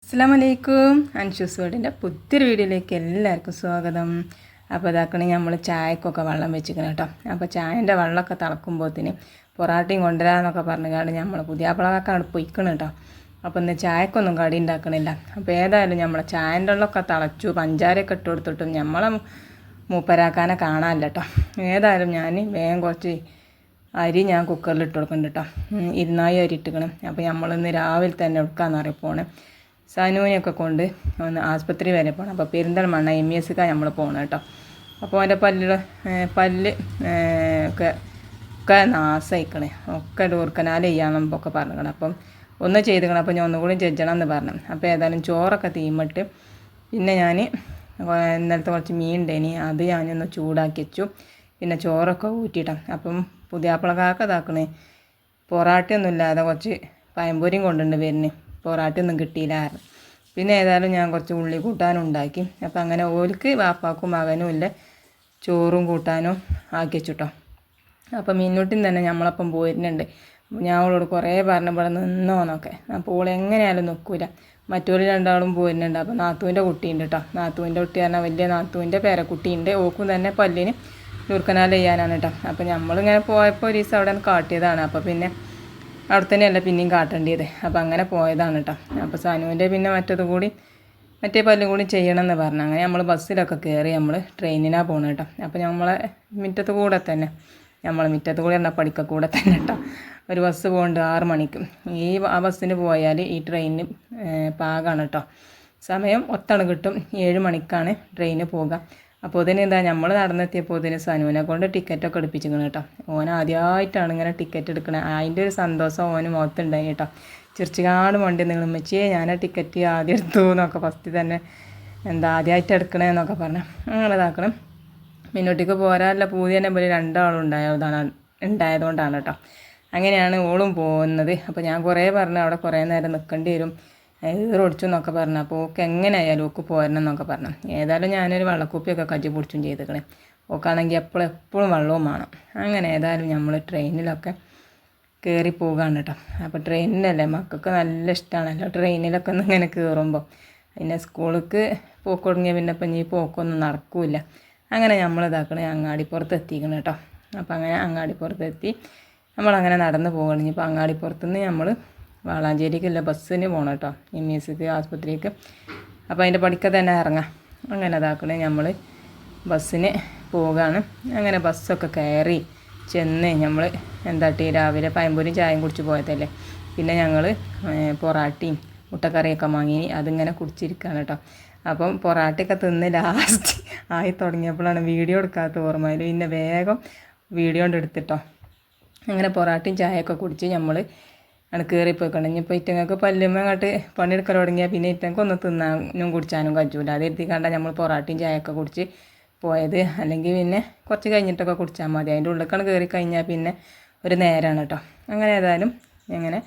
അസ്സലാമലൈക്കും. അൻഷൂസ് വേർഡിൻ്റെ പുതിയൊരു വീഡിയോയിലേക്ക് എല്ലാവർക്കും സ്വാഗതം. അപ്പോൾ ഇതാക്കണെങ്കിൽ നമ്മൾ ചായക്കൊക്കെ വെള്ളം വെച്ചിരിക്കണം കേട്ടോ. അപ്പോൾ ചായൻ്റെ വെള്ളമൊക്കെ തിളക്കുമ്പോഴത്തേന് പൊറാട്ടയും കൊണ്ടുവരാമെന്നൊക്കെ പറഞ്ഞുകൊണ്ട് നമ്മൾ പുതിയാപ്പിളക്കാണ് പൊയ്ക്കണം കേട്ടോ. അപ്പോൾ ഇന്ന് ചായക്കൊന്നും കടി ഉണ്ടാക്കണില്ല. അപ്പോൾ ഏതായാലും നമ്മളെ ചായൻ്റെ വെള്ളമൊക്കെ തിളച്ചു, പഞ്ചാരയൊക്കെ ഇട്ട് കൊടുത്തിട്ടും നമ്മളെ മൂപ്പരാക്കാനെ കാണാനില്ല കേട്ടോ. ഏതായാലും ഞാൻ വേഗം കുറച്ച് അരി ഞാൻ കുക്കറിൽ ഇട്ട് കൊടുക്കുന്നുണ്ട് കേട്ടോ. 200 അരി ഇട്ടിക്കണം. അപ്പോൾ നമ്മളിന്ന് രാവിലെ തന്നെ എടുക്കാമെന്ന് പോണേ. സനുവിനെയൊക്കെ കൊണ്ട് ഒന്ന് ആസ്പത്രി വരെ പോകണം. അപ്പോൾ പെരിന്തൽമണ്ണ MESK നമ്മൾ പോകണം കേട്ടോ. അപ്പോൾ അവൻ്റെ പല്ല് ഒക്കെ നാശമായിക്കണേ, ഒക്കെ റൂട്ട് കനാൽ ചെയ്യാമെന്നൊക്കെ പറഞ്ഞിരിക്കണം. അപ്പം ഒന്ന് ചെയ്തിക്കണം. അപ്പോൾ ഞാൻ ഒന്നുകൂടി ചെയ്യണം എന്ന് പറഞ്ഞു. അപ്പോൾ ഏതായാലും ചോറൊക്കെ തീമിട്ട് പിന്നെ ഞാൻ ഇന്നലത്തെ കുറച്ച് മീൻ ഉണ്ടേനി, അത് ഞാനൊന്ന് ചൂടാക്കി വെച്ചു. പിന്നെ ചോറൊക്കെ ഊറ്റിയിട്ടാണ്. അപ്പം പുതിയാപ്പിളക്കാർക്ക് ഇതാക്കണേ പൊറാട്ടയൊന്നും ഇല്ലാതെ കുറച്ച് പഴംപൊരിയും കൊണ്ടുണ്ട് വരുന്നത്. പൊറാട്ടയൊന്നും കിട്ടിയില്ലായിരുന്നു. പിന്നെ ഏതായാലും ഞാൻ കുറച്ച് ഉള്ളി കൂട്ടാനും ഉണ്ടാക്കി. അപ്പോൾ അങ്ങനെ ഓൽക്ക് വാപ്പാക്കും മകനും ഇല്ല ചോറും കൂട്ടാനും ആക്കി വെച്ചിട്ടോ. അപ്പോൾ മീനൂട്ടിൽ തന്നെ നമ്മളപ്പം പോയിരുന്നുണ്ട്. ഞാൻ അവളോട് കുറേ പറഞ്ഞപ്പോൾ നിന്നോന്നൊക്കെ. അപ്പോൾ ഓൾ എങ്ങനെയായാലും നിൽക്കില്ല. മറ്റൊരു രണ്ടാളും പോയിരുന്നുണ്ട്. അപ്പോൾ നാത്തൂൻ്റെ കുട്ടിയുണ്ട് കേട്ടോ. നാത്തൂൻ്റെ കുട്ടി പറഞ്ഞാൽ വലിയ നാത്തൂൻ്റെ പേരക്കുട്ടിയുണ്ട്. ഓക്കും തന്നെ പല്ലിന് ദൂർക്കനാൽ ചെയ്യാനാണ് കേട്ടോ. അപ്പോൾ നമ്മളിങ്ങനെ പോയപ്പോൾ ഒരു ദിവസം അവിടെ കാട്ടിയതാണ്. അപ്പോൾ പിന്നെ അവിടെ തന്നെയല്ല പിന്നെയും കാട്ടേണ്ടത്. അപ്പോൾ അങ്ങനെ പോയതാണ് കേട്ടോ. അപ്പോൾ സനുവിൻ്റെ പിന്നെ മറ്റേ പല്ലും കൂടി ചെയ്യണമെന്ന് പറഞ്ഞു. അങ്ങനെ നമ്മൾ ബസ്സിലൊക്കെ കയറി നമ്മൾ ട്രെയിനിനാണ് പോകുന്നത് കേട്ടോ. അപ്പോൾ നമ്മളെ മുറ്റത്ത് കൂടെ തന്നെ പറഞ്ഞാൽ പഠിക്കൂടെ തന്നെ കേട്ടോ ഒരു ബസ് പോകുന്നുണ്ട് 6 മണിക്ക്. ആ ബസ്സിന് പോയാൽ ഈ ട്രെയിനിന് പാകമാണ് കേട്ടോ. സമയം ഒത്താണ് കിട്ടും. 7 മണിക്കാണ് ട്രെയിന് പോകുക. അപ്പോൾ ഇതിന് നമ്മൾ നടന്നെത്തിയപ്പോൾ ഇതിന് സനുവിനെ കൊണ്ട് ടിക്കറ്റൊക്കെ എടുപ്പിച്ചിരിക്കണം കേട്ടോ. ഓൻ ആദ്യമായിട്ടാണ് ഇങ്ങനെ ടിക്കറ്റ് എടുക്കണത്. അതിൻ്റെ ഒരു സന്തോഷം ഓന് മുഖത്തുണ്ടായി കേട്ടോ. ചിരിച്ചുകാട് വണ്ടി നിങ്ങളുമ്മച്ചിയെ ഞാൻ ആ ടിക്കറ്റ് ആദ്യം എടുത്തു എന്നൊക്കെ ഫസ്റ്റ് തന്നെ ആദ്യമായിട്ട് എടുക്കണേന്നൊക്കെ പറഞ്ഞു. അങ്ങനെ ഇതാക്കണം. മുന്നോട്ടേക്ക് പോരാനുള്ള പൂതി തന്നെ പോലെ 2 ആളും ഉണ്ടായതുകൊണ്ടാണ് കേട്ടോ. അങ്ങനെയാണ് ഓളും പോകുന്നത്. അപ്പോൾ ഞാൻ കുറേ പറഞ്ഞു അവിടെ കുറേ നേരം നിൽക്കേണ്ടി വരും, ഒടിച്ചു എന്നൊക്കെ പറഞ്ഞു. അപ്പോൾ ഓക്കെ എങ്ങനെയായാലും ഓക്ക് പോരണം എന്നൊക്കെ പറഞ്ഞു. ഏതായാലും ഞാനൊരു വെള്ളക്കുപ്പിയൊക്കെ കജ്ജി പൊടിച്ചും ചെയ്തിക്കണേ. ഓക്കാണെങ്കിൽ എപ്പോഴും വെള്ളവും വേണം. അങ്ങനെ ഏതായാലും നമ്മൾ ട്രെയിനിലൊക്കെ കയറി പോവുകയാണ് കേട്ടോ. അപ്പോൾ ട്രെയിനിലല്ലേ മക്കൾക്ക് നല്ല ഇഷ്ടമാണല്ലോ ട്രെയിനിലൊക്കെ ഒന്ന് ഇങ്ങനെ കയറുമ്പോൾ. പിന്നെ സ്കൂളിലേക്ക് പോക്ക് തുടങ്ങിയ പിന്നെ ഇപ്പം ഈ പോക്കൊന്നും നടക്കില്ല. അങ്ങനെ നമ്മളിതാക്കണേ അങ്ങാടിപ്പുറത്ത് എത്തിക്കണം കേട്ടോ. അപ്പോൾ അങ്ങനെ അങ്ങാടിപ്പുറത്തെത്തി നമ്മളങ്ങനെ നടന്ന് പോകണം. ഇപ്പോൾ അങ്ങാടിപ്പുറത്തുനിന്ന് നമ്മൾ വാളാഞ്ചേരിക്കുള്ള ബസ്സിന് പോകണം കേട്ടോ, MESK ആസ്പത്രിക്ക്. അപ്പോൾ അതിൻ്റെ പഠിക്ക തന്നെ ഇറങ്ങാം. അങ്ങനെ ഇതാക്കണേ നമ്മൾ ബസ്സിന് പോവുകയാണ്. അങ്ങനെ ബസ്സൊക്കെ കയറി ചെന്ന് നമ്മൾ രാവിലെ പഴംപൊരിയും ചായയും കുടിച്ച് പോയതല്ലേ. പിന്നെ ഞങ്ങൾ പൊറാട്ടയും മുട്ടക്കറിയൊക്കെ വാങ്ങി അതിങ്ങനെ കുടിച്ചിരിക്കുകയാണ് കേട്ടോ. അപ്പം പൊറാട്ടയൊക്കെ തിന്ന് ലാസ്റ്റ് ആയി തുടങ്ങിയപ്പോഴാണ് വീഡിയോ എടുക്കാത്ത ഓർമ്മയിൽ. പിന്നെ വേഗം വീഡിയോ കൊണ്ട് എടുത്തിട്ടോ. അങ്ങനെ പൊറാട്ടയും ചായയൊക്കെ കുടിച്ച് നമ്മൾ കയറിപ്പോയിക്കണം. ഇനിയിപ്പോൾ ഇറ്റങ്ങൾക്ക് പല്ലുമ്മ അങ്ങോട്ട് പണിയെടുക്കാൻ തുടങ്ങിയാൽ പിന്നെ ഇറ്റങ്ങൾക്ക് ഒന്ന് തിന്നാനും കുടിച്ചാനും കഴിച്ചില്ല. അത് എത്തിക്കണ്ട നമ്മൾ പൊറാട്ടയും ചായയൊക്കെ കുടിച്ച് പോയത്. അല്ലെങ്കിൽ പിന്നെ കുറച്ച് കഴിഞ്ഞിട്ടൊക്കെ കുടിച്ചാൽ മതി. അതിൻ്റെ ഉള്ളിലേക്കാണ് കയറി കഴിഞ്ഞാൽ പിന്നെ ഒരു നേരമാണ് കേട്ടോ. അങ്ങനെ ഏതായാലും അങ്ങനെ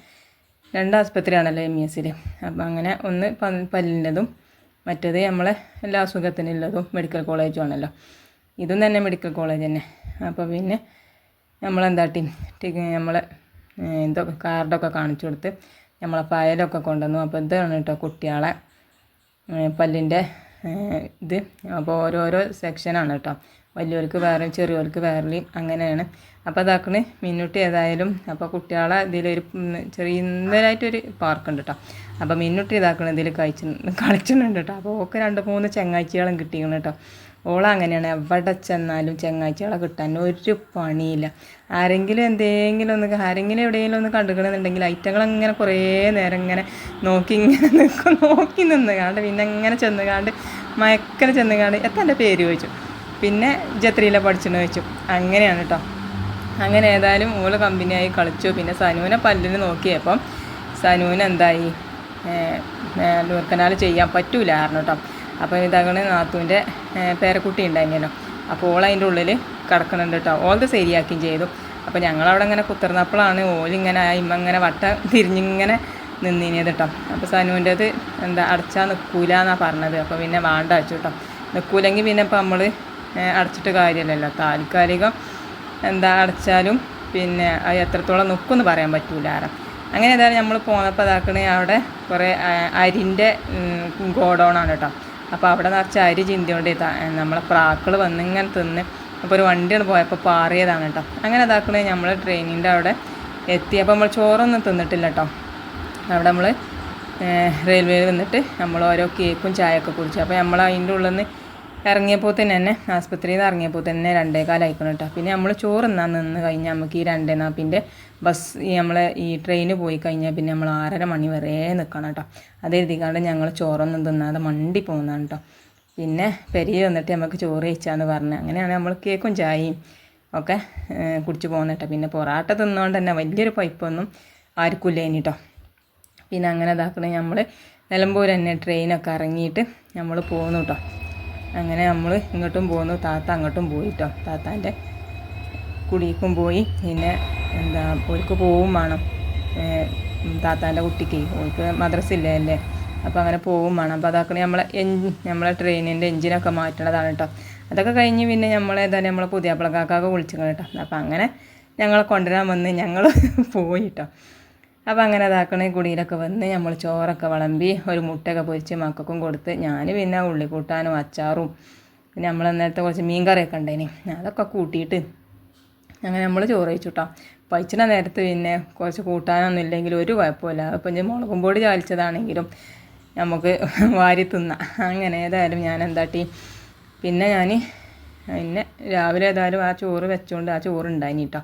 2 ആസ്പത്രിയാണല്ലോ MESൽ. അപ്പോൾ അങ്ങനെ ഒന്ന് പല്ലിൻ്റെതും മറ്റേത് നമ്മളെ എല്ലാ അസുഖത്തിനുള്ളതും മെഡിക്കൽ കോളേജും ആണല്ലോ. ഇതും തന്നെ മെഡിക്കൽ കോളേജ് തന്നെ. അപ്പോൾ പിന്നെ നമ്മളെ ഇതൊക്കെ കാർഡൊക്കെ കാണിച്ചു കൊടുത്ത് നമ്മളെ ഫയലൊക്കെ കൊണ്ടുവന്നു. അപ്പോൾ ഇതാണ് കേട്ടോ കുട്ടികളെ പല്ലിൻ്റെ ഇത്. അപ്പോൾ ഓരോരോ സെക്ഷനാണ് കേട്ടോ. വലിയവർക്ക് വേറെ ചെറിയവർക്ക് വേറെയും അങ്ങനെയാണ്. അപ്പോൾ അതാക്കണ് മിന്നൂട്ടി ഏതായാലും അപ്പോൾ കുട്ടികളെ ഇതിലൊരു ചെറിയതായിട്ടൊരു പാർക്കുണ്ട് കേട്ടോ. അപ്പോൾ മിന്നൂട്ടി ഇതാക്കണം ഇതിൽ കളിച്ചിട്ടുണ്ട് കേട്ടോ. അപ്പോൾ ഓക്ക് 2-3 ചങ്ങാഴ്ചകളും കിട്ടിക്കണം കേട്ടോ. ഓള അങ്ങനെയാണ്, എവിടെ ചെന്നാലും ചങ്ങാഴ്ചകളെ കിട്ടാൻ ഒരു പണിയില്ല. ആരെങ്കിലും എവിടെയെങ്കിലും ഒന്ന് കണ്ടുക്കണമെന്നുണ്ടെങ്കിൽ ഐറ്റങ്ങളങ്ങനെ കുറേ നേരം ഇങ്ങനെ നോക്കി നിന്ന് കാണ്ട് പിന്നെ ഇങ്ങനെ ചെന്നുകാണ്ട് മയക്കനെ ചെന്നുകാണ്ട് എത്താൻ്റെ പേര് ചോദിച്ചു. പിന്നെ ജത്രിയിലെ പഠിച്ചെന്ന് ചോദിച്ചു. അങ്ങനെയാണ് കേട്ടോ. അങ്ങനെ ഏതായാലും ഓള് കമ്പനിയായി കളിച്ചു. പിന്നെ സനുവിനെ പല്ലിന് നോക്കിയപ്പം സനുവിന് ദൂർക്കനാൽ ചെയ്യാൻ പറ്റൂലായിരുന്നു കേട്ടോ. അപ്പോൾ ഇതങ്ങനെ നാത്തൂൻ്റെ പേരക്കുട്ടി ഉണ്ടായിരുന്നല്ലോ. അപ്പോൾ ഓൾ അതിൻ്റെ ഉള്ളിൽ കിടക്കണുണ്ട് കേട്ടോ. ഓളത് ശരിയാക്കുകയും ചെയ്തു. അപ്പോൾ ഞങ്ങളവിടെ ഇങ്ങനെ കുത്തിർന്നപ്പോഴാണ് ഓലിങ്ങനെ ഇങ്ങനെ വട്ടം തിരിഞ്ഞിങ്ങനെ നിന്നിനത് കേട്ടോ. അപ്പോൾ സനുവിൻ്റെത് അടച്ചാൽ നിൽക്കൂല എന്നാണ് പറഞ്ഞത്. അപ്പോൾ പിന്നെ വേണ്ട വെച്ചു കേട്ടോ. നിൽക്കൂലെങ്കിൽ പിന്നെ ഇപ്പോൾ നമ്മൾ അടച്ചിട്ട് കാര്യമില്ലല്ലോ. താൽക്കാലികം അടച്ചാലും പിന്നെ അത് എത്രത്തോളം നിൽക്കുമെന്ന് പറയാൻ പറ്റൂല. അങ്ങനെ ഏതായാലും നമ്മൾ പോന്നപ്പോൾ അതാക്കണേ അവിടെ കുറേ അരിൻ്റെ ഗോഡൗണാണ് കേട്ടോ. അപ്പോൾ അവിടെ നിറച്ച് അരി ചിന്തിയോണ്ട് നമ്മളെ പ്രാക്കൾ വന്ന് ഇങ്ങനെ തിന്ന് അപ്പോൾ ഒരു വണ്ടിയാണ് പോയപ്പോൾ പാറിയതാണ് കേട്ടോ. അങ്ങനെ അതാക്കണേ നമ്മൾ ട്രെയിനിൻ്റെ അവിടെ എത്തി. അപ്പോൾ നമ്മൾ ചോറൊന്നും തിന്നിട്ടില്ല കേട്ടോ. അവിടെ നമ്മൾ റെയിൽവേയിൽ വന്നിട്ട് നമ്മൾ ഓരോ കേക്കും ചായയൊക്കെ കുടിച്ചു. അപ്പോൾ നമ്മൾ അതിൻ്റെ ഉള്ളിൽ നിന്ന് ഇറങ്ങിയപ്പോൾ തന്നെ ആസ്പത്രിയിൽ നിന്ന് ഇറങ്ങിയപ്പോൾ തന്നെ 2:15 ആയിക്കണം കേട്ടോ. പിന്നെ നമ്മൾ ചോറ് നിന്ന് കഴിഞ്ഞാൽ നമുക്ക് ഈ 2:40 ബസ് നമ്മളെ ഈ ട്രെയിന് പോയി കഴിഞ്ഞാൽ പിന്നെ നമ്മൾ 6:30 മണി വരെ നിൽക്കണം കേട്ടോ. അത് എഴുതിക്കാണ്ട് ഞങ്ങൾ ചോറൊന്നും തിന്നാതെ മണ്ടി പോകുന്നതാണ് കേട്ടോ. പിന്നെ പെരിയ വന്നിട്ട് നമുക്ക് ചോറ് കഴിച്ചാന്ന് പറഞ്ഞ് അങ്ങനെയാണ് നമ്മൾ കേക്കും ചായയും ഒക്കെ കുടിച്ച് പോകുന്നത് കേട്ടോ. പിന്നെ പൊറാട്ട തിന്നുകൊണ്ട് തന്നെ വലിയൊരു പൈപ്പൊന്നും ആർക്കും ഇല്ല കേട്ടോ. പിന്നെ അങ്ങനെ ഇതാക്കണേ നമ്മൾ നിലമ്പൂർ തന്നെ ട്രെയിനൊക്കെ ഇറങ്ങിയിട്ട് നമ്മൾ പോകുന്നു കേട്ടോ. അങ്ങനെ നമ്മൾ ഇങ്ങോട്ടും പോന്നു, താത്ത അങ്ങോട്ടും പോയി കേട്ടോ. താത്താൻ്റെ കുടിക്കും പോയി. പിന്നെ എന്താ ഓൾക്ക് പോവും വേണം, താത്താൻ്റെ കുട്ടിക്ക് ഓൾക്ക് മദ്രസ ഇല്ലേ അല്ലേ, അപ്പോൾ അങ്ങനെ പോവും വേണം. അപ്പോൾ അതാക്കണേ നമ്മളെ ട്രെയിനിൻ്റെ എഞ്ചിനൊക്കെ മാറ്റണതാണ് കേട്ടോ. അതൊക്കെ കഴിഞ്ഞ് പിന്നെ നമ്മളേതായാലും നമ്മളെ പുതിയാപ്പിളക്കാക്കൊക്കെ വിളിച്ചിക്കണം കേട്ടോ. അപ്പോൾ അങ്ങനെ ഞങ്ങളെ കൊണ്ടുവരാൻ വന്ന് ഞങ്ങൾ പോയി കേട്ടോ. അപ്പോൾ അങ്ങനെ അതാക്കണേ കുടിയിലൊക്കെ വന്ന് നമ്മൾ ചോറൊക്കെ വിളമ്പി ഒരു മുട്ടയൊക്കെ പൊരിച്ച് മക്കൾക്കും കൊടുത്ത് ഞാൻ പിന്നെ ഉള്ളിക്കൂട്ടാനും അച്ചാറും പിന്നെ നമ്മൾ നേരത്തെ കുറച്ച് മീൻ കറിയൊക്കെ ഉണ്ടേനി അതൊക്കെ കൂട്ടിയിട്ട് അങ്ങനെ നമ്മൾ ചോറ് കഴിച്ചു കേട്ടോ. പഴിച്ചിന നേരത്ത് പിന്നെ കുറച്ച് കൂട്ടാനൊന്നും ഇല്ലെങ്കിൽ ഒരു കുഴപ്പമില്ല. ഇപ്പം ഞാൻ മുളകും പൊടി ചാലിച്ചതാണെങ്കിലും നമുക്ക് വാരി തിന്നാം. അങ്ങനെ ഏതായാലും ഞാൻ എന്താട്ടി പിന്നെ രാവിലെ ഏതായാലും ആ ചോറ് വെച്ചുകൊണ്ട് ആ ചോറ് ഉണ്ടായിനി കേട്ടോ.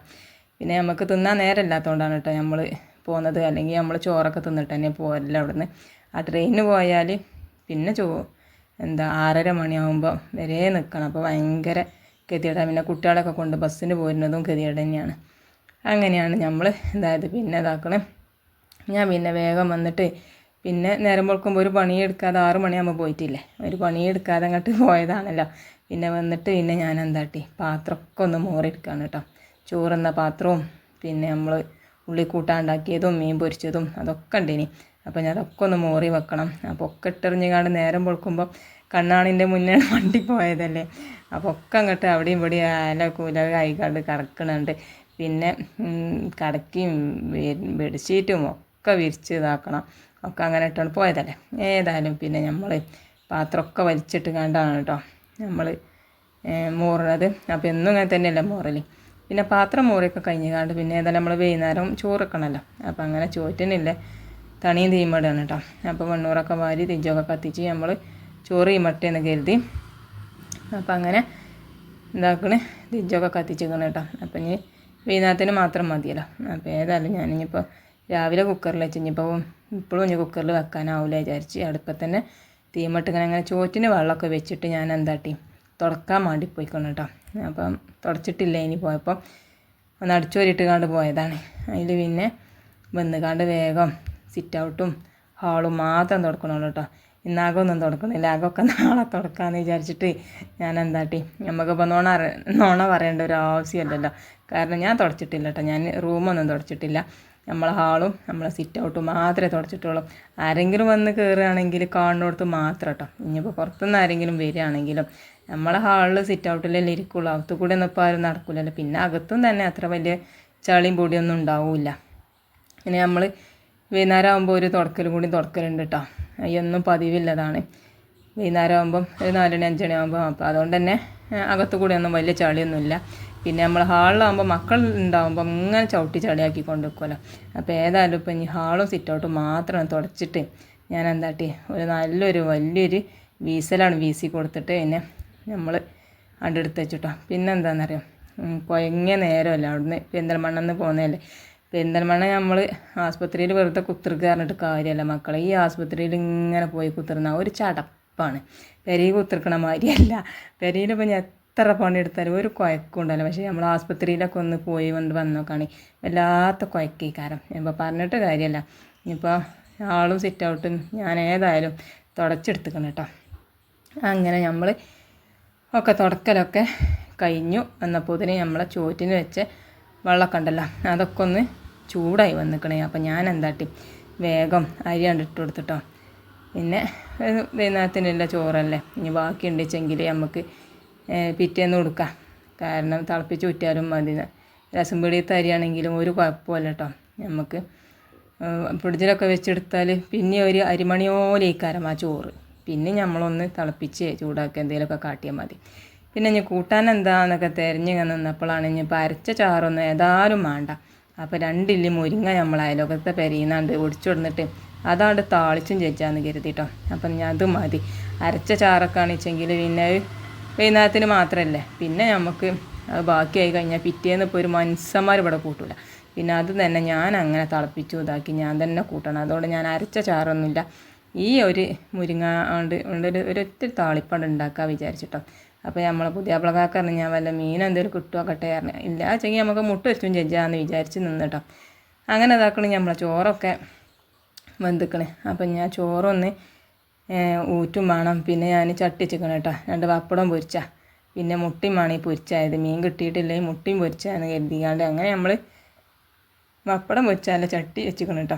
പിന്നെ നമുക്ക് തിന്നാൻ നേരമില്ലാത്തതുകൊണ്ടാണ് കേട്ടോ നമ്മൾ പോകുന്നത്. അല്ലെങ്കിൽ നമ്മൾ ചോറൊക്കെ തിന്നിട്ട് തന്നെ പോരല്ല അവിടുന്ന്. ആ ട്രെയിനിന് പോയാൽ പിന്നെ 6:30 മണിയാകുമ്പോൾ വരെ നിൽക്കണം. അപ്പോൾ ഭയങ്കര ഗതികേടാണ്. പിന്നെ കുട്ടികളൊക്കെ കൊണ്ട് ബസ്സിന് പോരുന്നതും ഗതികേട് തന്നെയാണ്. അങ്ങനെയാണ് നമ്മൾ പിന്നെ ഇതാക്കണം. ഞാൻ പിന്നെ വേഗം വന്നിട്ട് പിന്നെ നേരം വെളുക്കുമ്പോൾ ഒരു പണിയെടുക്കാതെ 6 മണിയാകുമ്പോൾ പോയിട്ടില്ലേ, ഒരു പണിയെടുക്കാതെ അങ്ങോട്ട് പോയതാണല്ലോ. പിന്നെ വന്നിട്ട് പിന്നെ ഞാൻ പാത്രമൊക്കെ ഒന്ന് മോറിയെടുക്കുകയാണ് കേട്ടോ. ചോറുന്ന പാത്രവും പിന്നെ നമ്മൾ ഉള്ളി കൂട്ടാണ്ടാക്കിയതും മീൻ പൊരിച്ചതും അതൊക്കെ ഉണ്ടേനി. അപ്പോൾ ഞാൻ അതൊക്കെ ഒന്ന് മോറി വെക്കണം. അപ്പോൾ ഒക്കെ ഇട്ടെറിഞ്ഞാണ്ട് നേരം പൊളുക്കുമ്പോൾ കണ്ണാണിൻ്റെ മുന്നേ വണ്ടി പോയതല്ലേ. അപ്പോൾ ഒക്കെ അങ്ങോട്ട് അവിടെയും ഇവിടെയും കൂല ആയിക്കാണ്ട് കിടക്കണുണ്ട്. പിന്നെ കടക്കിയും ബെഡ്ഷീറ്റും ഒക്കെ വിരിച്ച് ഇതാക്കണം. ഒക്കെ അങ്ങനെ ഇട്ടാണ് പോയതല്ലേ. ഏതായാലും പിന്നെ നമ്മൾ പാത്രമൊക്കെ വലിച്ചിട്ട് കണ്ടാണ് കേട്ടോ നമ്മൾ മോറുന്നത്. അപ്പോൾ എന്നും അങ്ങനെ തന്നെയല്ലേ മോറൽ. പിന്നെ പാത്രം മോറിയൊക്കെ കഴിഞ്ഞാണ്ട് പിന്നെ ഏതായാലും നമ്മൾ വൈകുന്നേരം ചോറ് വെക്കണമല്ലോ. അപ്പോൾ അങ്ങനെ ചോറ്റിനില്ല തണിയും തീമടാണ് കേട്ടോ. അപ്പോൾ വെണ്ണൂറൊക്കെ വാരി തിരിച്ചൊക്കെ കത്തിച്ച് നമ്മൾ ചോറ് തീമട്ടേന്ന് കരുതി. അപ്പോൾ അങ്ങനെ എന്താക്കണേ തിരിച്ചൊക്കെ കത്തിച്ചിരിക്കണം കേട്ടോ. അപ്പം ഇനി വൈകുന്നേരത്തിന് മാത്രം മതിയല്ലോ. അപ്പോൾ ഏതായാലും ഞാനിപ്പോൾ രാവിലെ കുക്കറിൽ വെച്ച് ഇപ്പോഴും ഇനി കുക്കറിൽ വെക്കാനാവില്ല വിചാരിച്ച് അടുപ്പത്ത് തന്നെ തീമട്ടിങ്ങനെ അങ്ങനെ ചോറ്റിന് വെള്ളമൊക്കെ വെച്ചിട്ട് ഞാൻ തുടക്കാൻ വേണ്ടി പോയിക്കണം കേട്ടോ. അപ്പം തുടച്ചിട്ടില്ല. ഇനി പോയപ്പോൾ ഒന്ന് അടിച്ചോരിട്ട് കണ്ട് പോയതാണ്. അതിൽ പിന്നെ വന്നുകാണ്ട് വേഗം സിറ്റ് ഔട്ടും ഹാളും മാത്രം തുടക്കണുള്ളൂ കേട്ടോ. ഇന്നാകൊന്നും തുടക്കണില്ല. ആകൊക്കെ നാളെ തുടക്കാമെന്ന് വിചാരിച്ചിട്ട് ഞാൻ നമുക്കിപ്പോൾ നോണ പറയേണ്ട ഒരു ആവശ്യമല്ലല്ലോ. കാരണം ഞാൻ തുടച്ചിട്ടില്ല കേട്ടോ. ഞാൻ റൂമൊന്നും തുടച്ചിട്ടില്ല. നമ്മളെ ഹാളും നമ്മളെ സിറ്റ് ഔട്ടും മാത്രമേ തുടച്ചിട്ടുള്ളൂ. ആരെങ്കിലും വന്ന് കയറുകയാണെങ്കിൽ കാണുന്നിടത്ത് മാത്രം കേട്ടോ. ഇനിയിപ്പോൾ പുറത്തുനിന്ന് ആരെങ്കിലും വരികയാണെങ്കിലും നമ്മളെ ഹാളിൽ സിറ്റ് ഔട്ടിലല്ലേ ഇരിക്കുള്ളൂ. അകത്തു കൂടെ ഒന്നും ഇപ്പോൾ ആരും നടക്കില്ലല്ലോ. പിന്നെ അകത്തും തന്നെ അത്ര വലിയ ചളിയും പൊടിയൊന്നും ഉണ്ടാവില്ല. പിന്നെ നമ്മൾ വൈകുന്നേരം ആകുമ്പോൾ ഒരു തുടക്കലുണ്ട് കേട്ടോ. അതൊന്നും പതിവില്ലതാണ്. വൈകുന്നേരം ആകുമ്പം ഒരു 4 മണി 5 മണി ആകുമ്പോൾ. അപ്പോൾ അതുകൊണ്ട് തന്നെ അകത്തു കൂടെ ഒന്നും വലിയ ചളിയൊന്നുമില്ല. പിന്നെ നമ്മൾ ഹാളിലാകുമ്പോൾ മക്കൾ ഉണ്ടാകുമ്പോൾ ഇങ്ങനെ ചവിട്ടി ചളിയാക്കി കൊണ്ട് വെക്കുമല്ലോ. അപ്പോൾ ഏതായാലും ഇപ്പം ഇനി ഹാളും സിറ്റ് ഔട്ടും മാത്രം തുടച്ചിട്ട് ഞാൻ ഒരു നല്ലൊരു വലിയൊരു വീസി കൊടുത്തിട്ട് പിന്നെ നമ്മൾ അടുത്ത് വെച്ചിട്ടോ. പിന്നെ എന്താണെന്നറിയാം, കുഴങ്ങിയ നേരമല്ല അവിടുന്ന് പെരിന്തൽമണ്ണന്ന് പോകുന്നതല്ലേ. പെരിന്തൽമണ്ണ നമ്മൾ ആസ്പത്രിയിൽ വെറുതെ കുത്തിർക്ക് പറഞ്ഞിട്ട് കാര്യമല്ല മക്കളെ. ഈ ആസ്പത്രിയിൽ ഇങ്ങനെ പോയി കുത്തിർന്ന ഒരു ചടപ്പാണ്. പെരയിൽ കുത്തിർക്കണ മാതിരിയല്ല. പെരയിലിപ്പോൾ ഞാൻ എത്ര പണിയെടുത്താലും ഒരു കുഴക്കും ഉണ്ടല്ലോ. പക്ഷേ നമ്മൾ ആസ്പത്രിയിലൊക്കെ ഒന്ന് പോയി വന്നോക്കാണെങ്കിൽ വല്ലാത്ത കുഴക്കേക്കാരം. ഇപ്പോൾ പറഞ്ഞിട്ട് കാര്യമല്ല. ഇപ്പോൾ ആളും സിറ്റ് ഔട്ടും ഞാൻ ഏതായാലും തുടച്ചെടുത്തിക്കണം കേട്ടോ. അങ്ങനെ നമ്മൾ ഒക്കെ തുടക്കലൊക്കെ കഴിഞ്ഞു വന്നപ്പോഴത്തേന് നമ്മളെ ചോറ്റിന് വെച്ച് വെള്ളമൊക്കെ ഉണ്ടല്ലോ അതൊക്കെ ഒന്ന് ചൂടായി വന്നിക്കണേ. അപ്പോൾ ഞാൻ വേഗം അരി കണ്ടിട്ട് കൊടുത്തിട്ടോ. പിന്നെ വൈകുന്നേരത്തിനുള്ള ചോറല്ലേ, ഇനി ബാക്കി ഉണ്ടെച്ചെങ്കിൽ നമുക്ക് പിറ്റേന്ന് കൊടുക്കാം. കാരണം തിളപ്പിച്ച് ഊറ്റിയാലും മതി. രസം പിടിയത്തെ അരിയാണെങ്കിലും ഒരു കുഴപ്പമില്ല കേട്ടോ. നമുക്ക് ഫ്രിഡ്ജിലൊക്കെ വെച്ചെടുത്താൽ പിന്നെ ഒരു അരിമണിയോലേക്കാരം ആ ചോറ്. പിന്നെ നമ്മളൊന്ന് തിളപ്പിച്ച് ചൂടാക്കി എന്തെങ്കിലുമൊക്കെ കാട്ടിയാൽ മതി. പിന്നെ ഇനി കൂട്ടാൻ എന്താണെന്നൊക്കെ തിരഞ്ഞ് നിന്നപ്പോഴാണ് ഇനിയിപ്പോൾ അരച്ച ചാറൊന്നും ഏതായാലും വേണ്ട. അപ്പോൾ 2 ഇല്ലി മുരിങ്ങ നമ്മൾ അയലോകത്തെ പെരയുന്നാണ്ട് ഒടിച്ചു കൊടുത്തിട്ട് അതാണ്ട് താളിച്ചും ചെച്ചാന്ന് കരുതിട്ടോ. അപ്പം ഞാൻ അത് മതി. അരച്ച ചാറൊക്കെ ആണെച്ചെങ്കിൽ പിന്നെ വൈകുന്നേരത്തിന് മാത്രമല്ലേ, പിന്നെ നമുക്ക് അത് ബാക്കിയായി കഴിഞ്ഞാൽ പിറ്റേന്ന് ഇപ്പോൾ ഒരു മനുഷ്യന്മാർ ഇവിടെ കൂട്ടില്ല. പിന്നെ അത് തന്നെ ഞാൻ അങ്ങനെ തിളപ്പിച്ചു ഇതാക്കി ഞാൻ തന്നെ കൂട്ടണം. അതുകൊണ്ട് ഞാൻ അരച്ച ചാറൊന്നുമില്ല, ഈ ഒരു മുരിങ്ങ കൊണ്ട് ഒരൊറ്റ താളിപ്പണ്ട് ഉണ്ടാക്കാൻ വിചാരിച്ചിട്ടോ. അപ്പോൾ നമ്മളെ പുതിയാപ്പിളക്കാർക്ക് ഞാൻ വല്ല മീൻ എന്തെങ്കിലും കിട്ടുമോക്കട്ടെ പറഞ്ഞു. ഇല്ല വെച്ചെങ്കിൽ നമുക്ക് മുട്ട വെച്ചും ചെജ്ജാന്ന് വിചാരിച്ച് നിന്നിട്ടോ. അങ്ങനെ ഇതാക്കണം. നമ്മളെ ചോറൊക്കെ വെന്തിക്കണേ. അപ്പം ഞാൻ ചോറൊന്ന് ഊറ്റും വേണം. പിന്നെ ഞാൻ ചട്ടി വെച്ചിക്കണം കേട്ടോ. 2 പപ്പടം പൊരിച്ച, പിന്നെ മുട്ടയും വേണം പൊരിച്ചായത്. മീൻ കിട്ടിയിട്ടില്ലേ മുട്ടയും പൊരിച്ചാന്ന് കരുതിക്കാണ്ട് അങ്ങനെ നമ്മൾ പപ്പടം പൊരിച്ചാലേ ചട്ടി വെച്ചിക്കണം കേട്ടോ.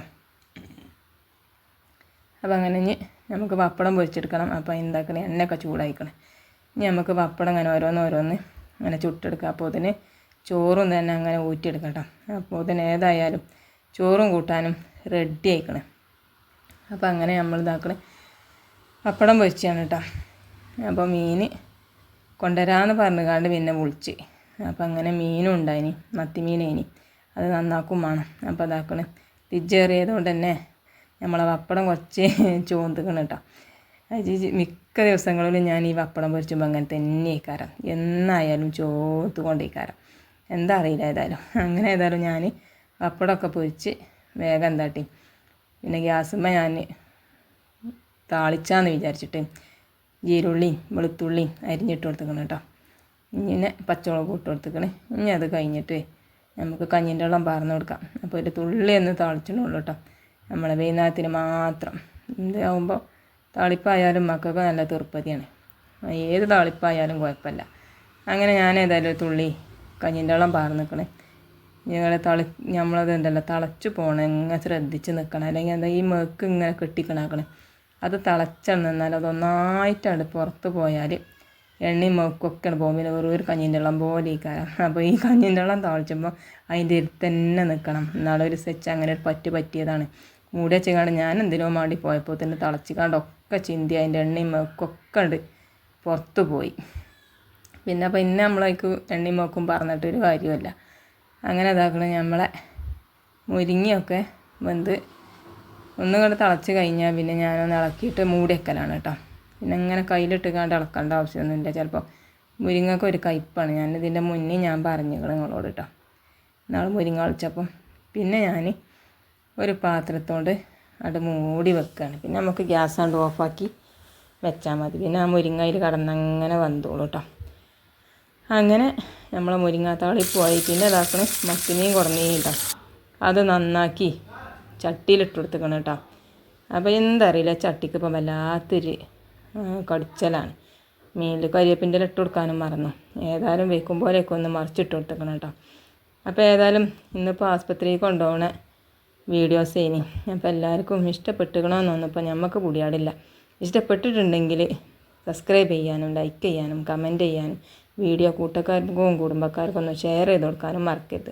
അപ്പോൾ അങ്ങനെ ഇനി നമുക്ക് പപ്പടം പൊരിച്ചെടുക്കണം. അപ്പോൾ എന്താക്കണേ, എണ്ണയൊക്കെ ചൂടായിക്കണം. ഇനി നമുക്ക് പപ്പടം അങ്ങനെ ഓരോന്ന് അങ്ങനെ ചുട്ടെടുക്കുക. അപ്പോൾ അതിന് ചോറും തന്നെ അങ്ങനെ ഊറ്റിയെടുക്കാം കേട്ടോ. അപ്പോൾ അതിന് ഏതായാലും ചോറും കൂട്ടാനും റെഡി ആയിക്കണേ. അപ്പോൾ അങ്ങനെ നമ്മൾ ഇതാക്കണേ പപ്പടം പൊരിച്ചാണ് കേട്ടോ. അപ്പോൾ മീൻ കൊണ്ടുവരാമെന്ന് പറഞ്ഞുകൊണ്ട് പിന്നെ വിളിച്ച്. അപ്പോൾ അങ്ങനെ മീനും ഉണ്ടായിനി, മത്തി മീനേനി. അത് നന്നാക്കും വേണം. അപ്പോൾ അതാക്കണേ തിജ്ജേറിയതുകൊണ്ട് തന്നെ നമ്മളെ പപ്പടം കുറച്ച് ചോന്തിക്കണം കേട്ടോ. മിക്ക ദിവസങ്ങളിലും ഞാൻ ഈ പപ്പടം പൊരിച്ചുമ്പോൾ അങ്ങനെ തന്നെ ഇക്കാരം, എന്നായാലും ചോത്തുകൊണ്ടേക്കാരം. എന്താ അറിയില്ല. ഏതായാലും അങ്ങനെ ഏതായാലും ഞാൻ പപ്പടമൊക്കെ പൊരിച്ച് വേഗം എന്താട്ടി പിന്നെ ഗ്യാസുമ്മ ഞാൻ താളിച്ചാന്ന് വിചാരിച്ചിട്ട് ജീരുള്ളിയും വെളുത്തുള്ളിയും അരിഞ്ഞിട്ട് കൊടുത്തിക്കണം കേട്ടോ. ഇങ്ങനെ പച്ചമുളക് ഇട്ട് കൊടുത്തിക്കണേ. ഇനി അത് കഴിഞ്ഞിട്ട് നമുക്ക് കഞ്ഞിൻ്റെ വെള്ളം പാർന്ന് കൊടുക്കാം. അപ്പോൾ ഒരു തുള്ളി ഒന്ന് താളിച്ചിട്ടുള്ളൂ കേട്ടോ. നമ്മളെ വൈകുന്നേരത്തിന് മാത്രം. ഇതാവുമ്പോൾ താളിപ്പായാലും മക്കൾക്ക് നല്ല തീർപ്പതിയാണ്. ഏത് താളിപ്പായാലും കുഴപ്പമില്ല. അങ്ങനെ ഞാൻ ഏതായാലും ഒരു തുള്ളി കഞ്ഞിൻ്റെ വെള്ളം പാർന്ന് നിൽക്കണേ. നമ്മളത് ഉണ്ടല്ലോ തിളച്ച് പോകണം, ഇങ്ങനെ ശ്രദ്ധിച്ച് നിൽക്കണം. അല്ലെങ്കിൽ എന്താ ഈ മേക്ക് ഇങ്ങനെ കെട്ടിക്കണാക്കണേ. അത് തിളച്ചാൽ നിന്നാൽ അതൊന്നായിട്ടാണ് പുറത്ത് പോയാൽ എണ്ണയും മേക്കൊക്കെയാണ് പോകുമ്പോൾ വെറും ഒരു കഞ്ഞിൻ്റെ വെള്ളം പോലെ ഇരിക്കാം. അപ്പോൾ ഈ കഞ്ഞിൻ്റെ വെള്ളം താളിച്ചുമ്പോൾ അതിൻ്റെ അടുത്ത് തന്നെ നിൽക്കണം. നാളൊരു സെച്ച് അങ്ങനെ ഒരു പറ്റിയതാണ്. മൂടി വെച്ചാണ്ട് ഞാൻ എന്തിനോ വേണ്ടി പോയപ്പോൾ തന്നെ തിളച്ചിക്കാണ്ടൊക്കെ ചിന്തി അതിൻ്റെ എണ്ണയും മേക്കൊക്കെ ഉണ്ട് പുറത്ത് പോയി. പിന്നെ അപ്പോൾ ഇന്നെ നമ്മളേക്ക് എണ്ണയും മേക്കും പറഞ്ഞിട്ടൊരു കാര്യമല്ല. അങ്ങനെ ഇതാക്കണം. നമ്മളെ മുരിങ്ങയൊക്കെ വെന്ത് ഒന്നും കൂടെ തിളച്ച് കഴിഞ്ഞാൽ പിന്നെ ഞാനൊന്ന് ഇളക്കിയിട്ട് മൂടി വെക്കലാണ് കേട്ടോ. പിന്നെ ഇങ്ങനെ കയ്യിലിട്ടുകാണ്ട് ഇളക്കേണ്ട ആവശ്യമൊന്നുമില്ല. ചിലപ്പോൾ മുരിങ്ങയൊക്കെ ഒരു കയ്പ്പാണ്. ഞാനിതിൻ്റെ മുന്നേ ഞാൻ പറഞ്ഞിരിക്കണം നിങ്ങളോട് കേട്ടോ. നാളെ മുരിങ്ങ കളിച്ചപ്പം പിന്നെ ഞാൻ ഒരു പാത്രത്തോണ്ട് അവിടെ മൂടി വെക്കുകയാണ്. പിന്നെ നമുക്ക് ഗ്യാസ് കൊണ്ട് ഓഫാക്കി വെച്ചാൽ മതി. പിന്നെ ആ മുരിങ്ങയിൽ കടന്നങ്ങനെ വന്നോളൂ കേട്ടോ. അങ്ങനെ നമ്മളെ മുരിങ്ങാത്താളി പോയി. പിന്നെ ഇതാക്കണേ മത്തിനെയും കുറഞ്ഞേട്ടോ. അത് നന്നാക്കി ചട്ടിയിലിട്ട് കൊടുത്തിക്കണം കേട്ടോ. അപ്പോൾ എന്തറിയില്ല, ചട്ടിക്ക് ഇപ്പം വല്ലാത്തൊരു കടിച്ചലാണ്. മീനിൽ കരിവേപ്പിൻ്റെ ഇട്ട് കൊടുക്കാനും മറന്നു. ഏതായാലും വെക്കുമ്പോഴേക്കും ഒന്ന് മറിച്ചിട്ട് കൊടുത്തിക്കണം കേട്ടോ. അപ്പോൾ ഏതായാലും ഇന്നിപ്പോൾ ആസ്പത്രിയിൽ കൊണ്ടുപോകണ വീഡിയോസ് ഇനി അപ്പോൾ എല്ലാവർക്കും ഇഷ്ടപ്പെട്ടുകണമെന്നൊന്നും ഇപ്പോൾ നമുക്ക് കൂടിയാടില്ല. ഇഷ്ടപ്പെട്ടിട്ടുണ്ടെങ്കിൽ സബ്സ്ക്രൈബ് ചെയ്യാനും ലൈക്ക് ചെയ്യാനും കമൻറ്റ് ചെയ്യാനും വീഡിയോ കൂട്ടുകാർക്കും കുടുംബക്കാർക്കും ഒന്ന് ഷെയർ ചെയ്ത് കൊടുക്കാനും മറക്കരുത്.